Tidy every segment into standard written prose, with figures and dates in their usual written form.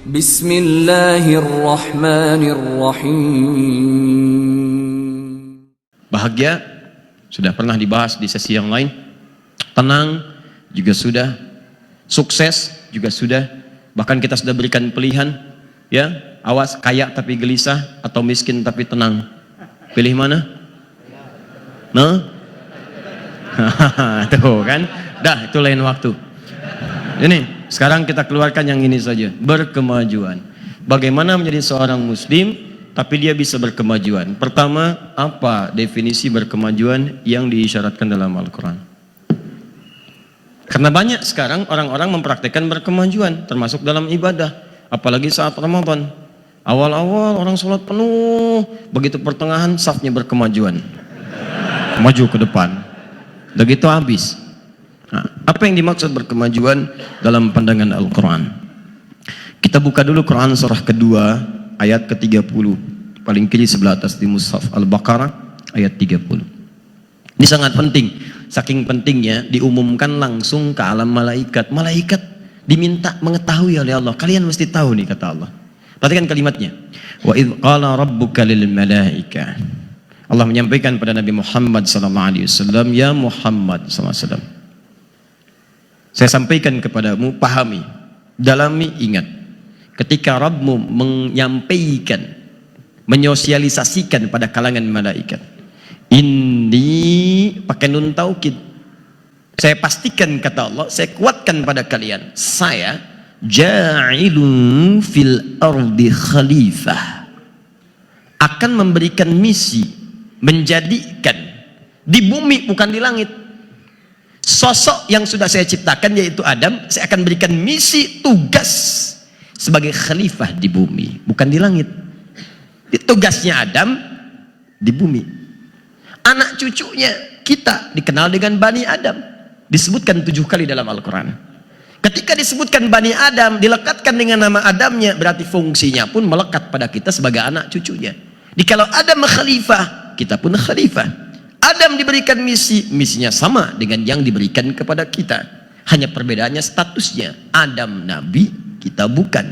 Bismillahirrahmanirrahim. Bahagia sudah pernah dibahas di sesi yang lain. Tenang juga sudah. Sukses juga sudah. Bahkan kita sudah berikan pilihan, ya, awas kaya tapi gelisah atau miskin tapi tenang. Pilih mana? Nah, tuh kan, dah itu lain waktu. Ini sekarang kita keluarkan yang ini saja, berkemajuan. Bagaimana menjadi seorang muslim tapi dia bisa berkemajuan? Pertama, apa definisi berkemajuan yang diisyaratkan dalam Al-Quran? Karena banyak sekarang orang-orang mempraktikkan berkemajuan, termasuk dalam ibadah, apalagi saat Ramadan. Awal-awal orang sholat penuh, begitu pertengahan safnya berkemajuan, maju ke depan, begitu habis. Nah, apa yang dimaksud berkemajuan dalam pandangan Al-Quran? Kita buka dulu Quran surah kedua ayat ke-30, paling kiri sebelah atas di Mushaf Al-Baqarah ayat 30. Ini sangat penting, saking pentingnya diumumkan langsung ke alam malaikat. Malaikat diminta mengetahui oleh Allah, kalian mesti tahu nih kata Allah. Perhatikan kalimatnya. Wa idh qala rabbuka lil malaika. Allah menyampaikan pada Nabi Muhammad SAW, ya Muhammad SAW, saya sampaikan kepadamu, pahami, dalami, ingat. Ketika Rabbmu menyampaikan, menyosialisasikan pada kalangan malaikat, ini pakai nun taukid, saya pastikan kata Allah, saya kuatkan pada kalian, saya ja'ilun fil ardi khalifah, akan memberikan misi, menjadikan di bumi bukan di langit. Sosok yang sudah saya ciptakan yaitu Adam, saya akan berikan misi, tugas sebagai khalifah di bumi, bukan di langit. Tugasnya Adam di bumi. Anak cucunya kita dikenal dengan Bani Adam, disebutkan 7 kali dalam Al-Quran. Ketika disebutkan Bani Adam, dilekatkan dengan nama Adamnya, berarti fungsinya pun melekat pada kita sebagai anak cucunya. Kalau Adam khalifah, kita pun khalifah. Adam diberikan misi, misinya sama dengan yang diberikan kepada kita. Hanya perbedaannya statusnya. Adam nabi, kita bukan.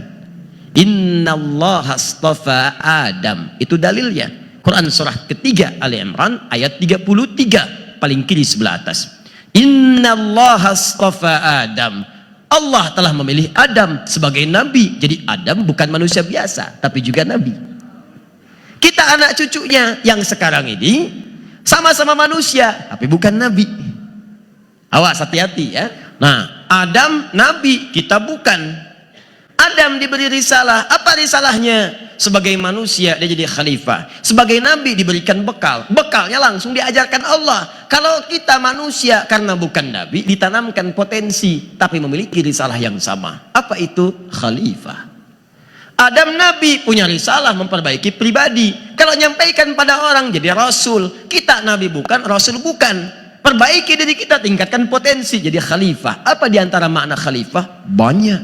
Innallaha astafa Adam. Itu dalilnya. Quran surah ketiga Ali Imran ayat 33, paling kiri sebelah atas. Innallaha astafa Adam. Allah telah memilih Adam sebagai nabi. Jadi Adam bukan manusia biasa, tapi juga nabi. Kita anak cucunya yang sekarang ini sama-sama manusia, tapi bukan nabi. Awas, hati-hati ya. Nah, Adam nabi, kita bukan. Adam diberi risalah. Apa risalahnya? Sebagai manusia dia jadi khalifah. Sebagai nabi diberikan bekal. Bekalnya langsung diajarkan Allah. Kalau kita manusia karena bukan nabi, ditanamkan potensi tapi memiliki risalah yang sama. Apa itu? Khalifah. Adam nabi punya risalah memperbaiki pribadi. Kalau nyampaikan pada orang jadi rasul. Kita nabi bukan, rasul bukan. Perbaiki diri kita, tingkatkan potensi jadi khalifah. Apa diantara makna khalifah? Banyak.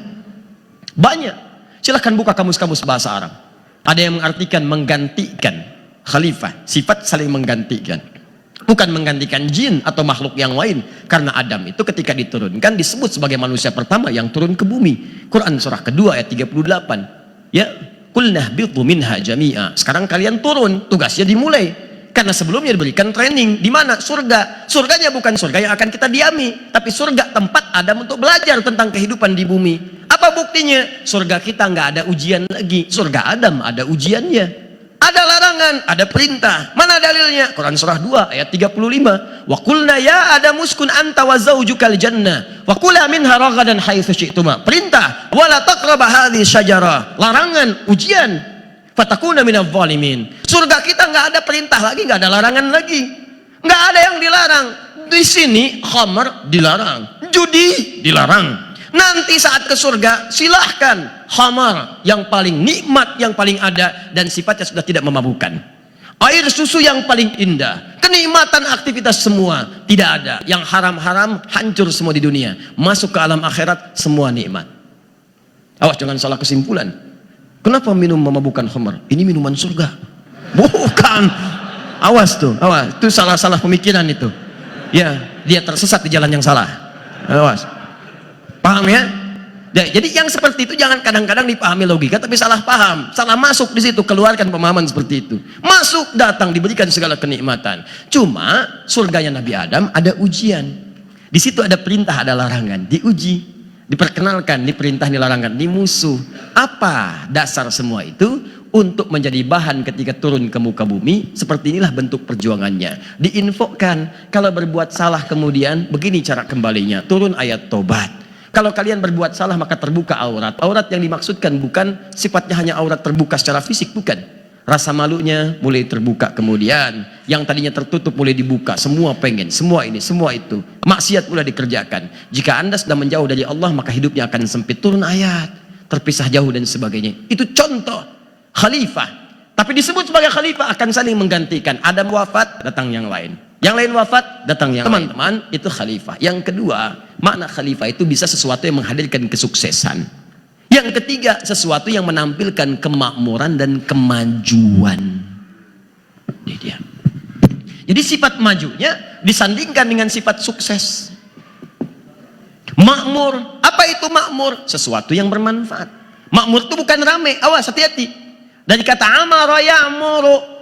Silahkan buka kamus-kamus bahasa Arab. Ada yang mengartikan menggantikan. Khalifah, sifat saling menggantikan. Bukan menggantikan jin atau makhluk yang lain. Karena Adam itu ketika diturunkan disebut sebagai manusia pertama yang turun ke bumi. Quran surah kedua ayat 38. Ya, qulna bitu minha jami'a. Sekarang kalian turun, tugasnya dimulai. Karena sebelumnya diberikan training. Di mana? Surga. Surganya bukan surga yang akan kita diami, tapi surga tempat Adam untuk belajar tentang kehidupan di bumi. Apa buktinya? Surga kita nggak ada ujian lagi. Surga Adam ada ujiannya. Ada larangan, ada perintah. Mana dalilnya? Quran surah 2 ayat 35. Wa qulna ya Adam uskun anta wa zaujukal jannah wa kula minha ragadan haitsu syi'tuma. Perintah, wala taqraba hadhihi syajarah. Larangan, ujian. Fatakuna minadh dhalimin. Surga kita nggak ada perintah lagi, nggak ada larangan lagi. Nggak ada yang dilarang. Di sini khamar dilarang, judi dilarang. Nanti saat ke surga silahkan khamar yang paling nikmat, yang paling ada dan sifatnya sudah tidak memabukkan. Air susu yang paling indah, kenikmatan aktivitas semua tidak ada. Yang haram-haram hancur semua di dunia. Masuk ke alam akhirat semua nikmat. Awas jangan salah kesimpulan. Kenapa minum memabukkan khamar? Ini minuman surga. Bukan. Awas tuh, awas. Itu salah-salah pemikiran itu. Ya, dia tersesat di jalan yang salah. Awas. Paham ya? Jadi yang seperti itu jangan kadang-kadang dipahami logika tapi salah paham, salah masuk di situ, keluarkan pemahaman seperti itu. Masuk, datang, diberikan segala kenikmatan. Cuma surganya Nabi Adam ada ujian. Di situ ada perintah, ada larangan, diuji, diperkenalkan, diperintah, dilarangkan, dimusuh. Apa dasar semua itu? Untuk menjadi bahan ketika turun ke muka bumi. Seperti inilah bentuk perjuangannya. Diinfokan, kalau berbuat salah kemudian begini cara kembalinya. Turun ayat tobat. Kalau kalian berbuat salah maka terbuka aurat. Aurat yang dimaksudkan bukan sifatnya hanya aurat terbuka secara fisik, bukan. Rasa malunya mulai terbuka kemudian. Yang tadinya tertutup mulai dibuka. Semua pengen, semua ini, semua itu. Maksiat mulai dikerjakan. Jika Anda sudah menjauh dari Allah maka hidupnya akan sempit. Turun ayat, terpisah jauh dan sebagainya. Itu contoh khalifah. Tapi disebut sebagai khalifah akan saling menggantikan. Adam wafat, datang yang lain. Yang lain wafat, datang yang lain. Teman-teman, itu khalifah. Yang kedua, makna khalifah itu bisa sesuatu yang menghadirkan kesuksesan. Yang ketiga, sesuatu yang menampilkan kemakmuran dan kemajuan. Ini dia. Jadi sifat majunya disandingkan dengan sifat sukses. Makmur, apa itu makmur? Sesuatu yang bermanfaat. Makmur itu bukan rame, awas hati-hati. Dari kata amara ya'muru.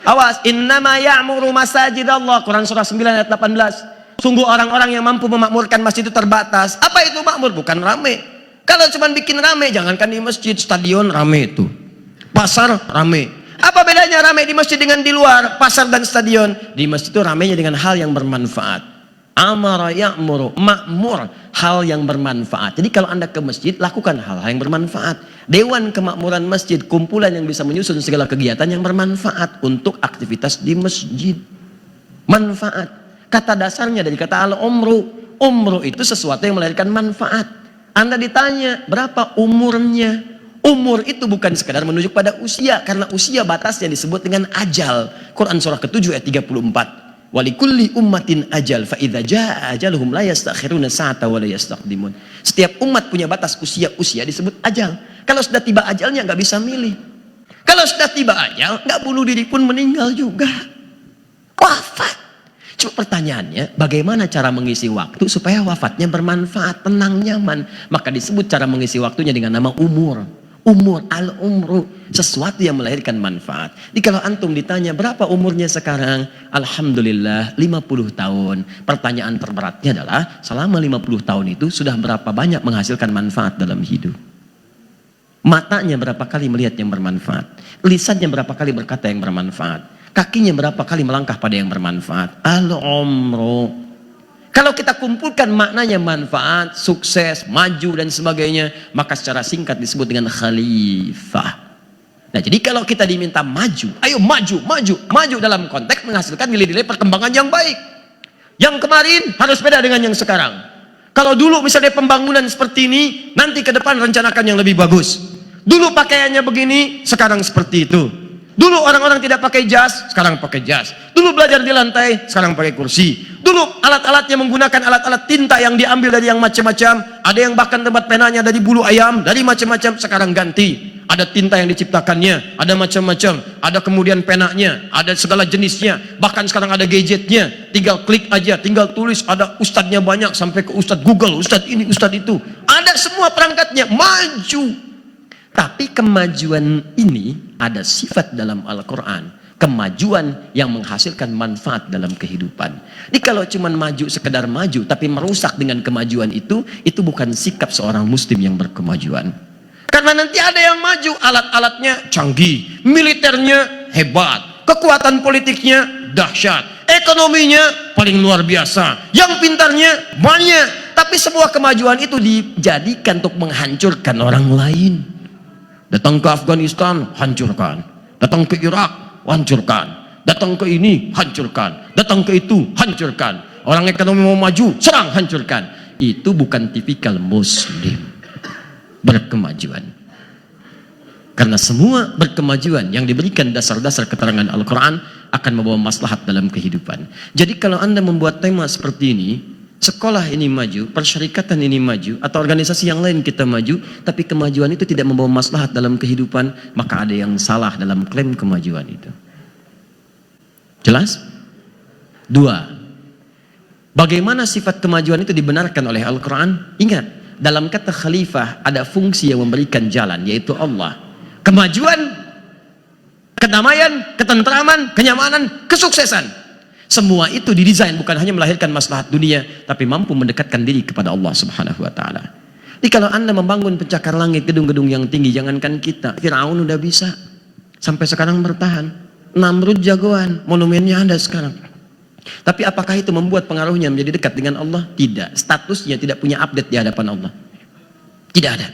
Awas, innama ya'muru masajid Allah. Quran surah 9 ayat 18. Sungguh orang-orang yang mampu memakmurkan masjid itu terbatas. Apa itu makmur? Bukan rame. Kalau cuma bikin rame, jangankan di masjid, stadion rame itu. Pasar rame. Apa bedanya rame di masjid dengan di luar pasar dan stadion? Di masjid itu ramenya dengan hal yang bermanfaat. Amara ya'muru, makmur, hal yang bermanfaat. Jadi kalau Anda ke masjid, lakukan hal-hal yang bermanfaat. Dewan kemakmuran masjid, kumpulan yang bisa menyusun segala kegiatan yang bermanfaat untuk aktivitas di masjid. Manfaat. Kata dasarnya dari kata al-umru. Umru itu sesuatu yang melahirkan manfaat. Anda ditanya, berapa umurnya? Umur itu bukan sekadar menunjuk pada usia, karena usia batasnya disebut dengan ajal. Quran surah ke-7 ayat 34. Walikulli ummatin ajal fa idza jaa ajaluhum la yastakhiruna sa'ata wa la yastaqdimun. Setiap umat punya batas usia disebut ajal. Kalau sudah tiba ajalnya nggak bisa milih. Kalau sudah tiba ajal, nggak bunuh diri pun meninggal juga. Wafat. Cuma pertanyaannya, bagaimana cara mengisi waktu supaya wafatnya bermanfaat, tenang, nyaman? Maka disebut cara mengisi waktunya dengan nama umur. Umur, al-umru, sesuatu yang melahirkan manfaat. Jadi kalau antum ditanya berapa umurnya sekarang, alhamdulillah 50 tahun. Pertanyaan terberatnya adalah selama 50 tahun itu sudah berapa banyak menghasilkan manfaat dalam hidup? Matanya berapa kali melihat yang bermanfaat? Lisannya berapa kali berkata yang bermanfaat? Kakinya berapa kali melangkah pada yang bermanfaat? Al-umru. Kalau kita kumpulkan maknanya manfaat, sukses, maju dan sebagainya, maka secara singkat disebut dengan khalifah. Nah, jadi kalau kita diminta maju, ayo maju dalam konteks menghasilkan nilai-nilai perkembangan yang baik. Yang kemarin harus beda dengan yang sekarang. Kalau dulu misalnya pembangunan seperti ini, nanti ke depan rencanakan yang lebih bagus. Dulu pakaiannya begini, sekarang seperti itu. Dulu orang-orang tidak pakai jas, sekarang pakai jas. Dulu belajar di lantai, sekarang pakai kursi. Dulu alat-alatnya menggunakan alat-alat tinta yang diambil dari yang macam-macam. Ada yang bahkan tempat penanya dari bulu ayam, dari macam-macam, sekarang ganti. Ada tinta yang diciptakannya, ada macam-macam. Ada kemudian penanya, ada segala jenisnya. Bahkan sekarang ada gadgetnya, tinggal klik aja, tinggal tulis. Ada ustadznya banyak, sampai ke ustadz Google, ustadz ini, ustadz itu. Ada semua perangkatnya, maju. Tapi kemajuan ini ada sifat dalam Al-Quran. Kemajuan yang menghasilkan manfaat dalam kehidupan. Jadi kalau cuma maju sekedar maju tapi merusak dengan kemajuan itu bukan sikap seorang muslim yang berkemajuan. Karena nanti ada yang maju, alat-alatnya canggih, militernya hebat, kekuatan politiknya dahsyat, ekonominya paling luar biasa, yang pintarnya banyak. Tapi sebuah kemajuan itu dijadikan untuk menghancurkan orang lain. Datang ke Afghanistan, hancurkan. Datang ke Irak, hancurkan. Datang ke ini, hancurkan. Datang ke itu, hancurkan. Orang ekonomi mau maju, serang, hancurkan. Itu bukan tipikal muslim berkemajuan. Karena semua berkemajuan yang diberikan dasar-dasar keterangan Al-Quran akan membawa maslahat dalam kehidupan. Jadi kalau Anda membuat tema seperti ini, sekolah ini maju, persyarikatan ini maju, atau organisasi yang lain kita maju, tapi kemajuan itu tidak membawa maslahat dalam kehidupan, maka ada yang salah dalam klaim kemajuan itu. Jelas? Dua, bagaimana sifat kemajuan itu dibenarkan oleh Al-Quran? Ingat, dalam kata khalifah ada fungsi yang memberikan jalan, yaitu Allah. Kemajuan, kedamaian, ketentraman, kenyamanan, kesuksesan. Semua itu didesain bukan hanya melahirkan maslahat dunia, tapi mampu mendekatkan diri kepada Allah Subhanahu wa taala. Jadi kalau Anda membangun pencakar langit, gedung-gedung yang tinggi, jangankan kita, Firaun udah bisa. Sampai sekarang bertahan. Namrud jagoan, monumennya ada sekarang. Tapi apakah itu membuat pengaruhnya menjadi dekat dengan Allah? Tidak. Statusnya tidak punya update di hadapan Allah. Tidak ada.